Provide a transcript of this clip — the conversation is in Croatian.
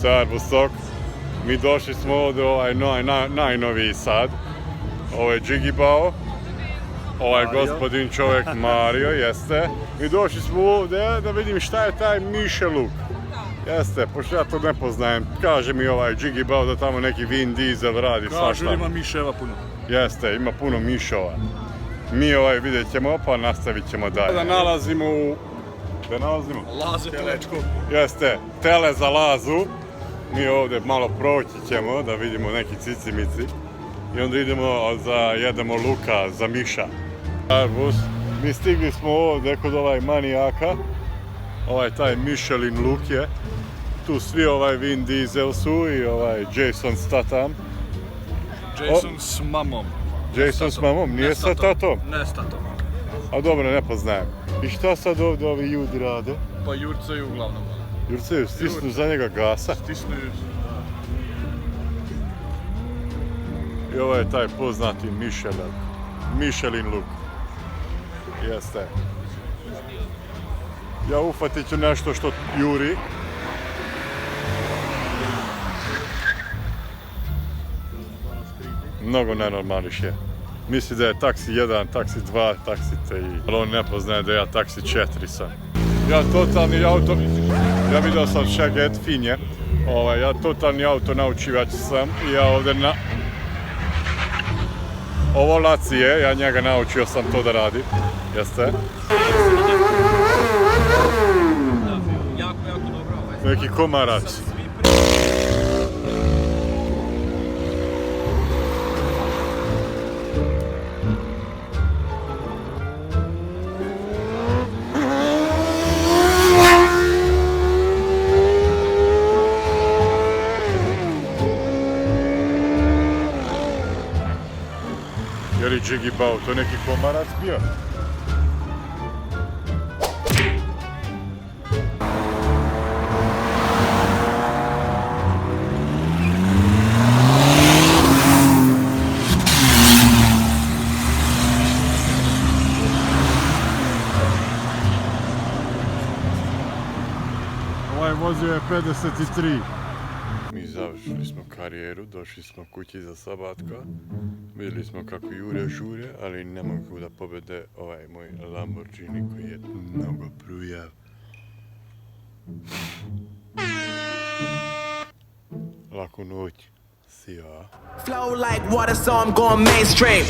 Arbusok. Mi došli smo ovdje najnoviji sad. Ovo je Džigibao. Ovaj gospodin čovjek Mario, jeste. Mi došli smo ovdje da vidim šta je taj Miše luk. Jeste, pošto ja to ne poznajem. Kaže mi ovaj Džigibao da tamo neki Vin Diesel radi svašta. Kažu ima miševa puno. Jeste, ima puno mišova. Mi vidjet ćemo, pa nastavit ćemo dalje. Da nalazimo u... Da nalazimo? Laze Telečko. Jeste, tele za Lazu. Mi ovdje malo proći ćemo da vidimo neki cicimici. I onda idemo jedemo luka za Miša. Arbus, mi stigli smo ovdje kod manijaka. Taj Michelin luk je. Tu svi Vin Diesel su i Jason Statham. Jason s mamom. Jason s mamom, nije sa tatom? Ne s tatom. A dobro, ne poznajem. I šta sad ovdje ovi ljudi rade? Pa jurcaju uglavnom. Jurcaju, stisnu za njega gasa? Stisnuju. I ovo je taj poznati Michelin luk. Jeste. Ja ufatit ću nešto što juri. Mnogo nenormališ je. Misli da je taksi 1, taksi 2, taksi 3. Ali on ne poznaje da ja taksi 4 sam. Ja totalni auto... Ja vidio sam Šeget, Finje. Ja totalni auto naučivač sam i ja ovdje Ovo Lacije, ja njega naučio sam to da radi. Jeste? Jako dobro. Neki komarac. Je li Džigibao, to neki komarac bio? Ovaj vozio je 53. Mi završili smo karijeru, došli smo kući za Sabatka. Vidjeli smo kako jure žure, ali ne mogu da pobede ovaj moj Lamborghini koji je mnogo prujav. Laku noć. See ya. Flow like water, so I'm going mainstream.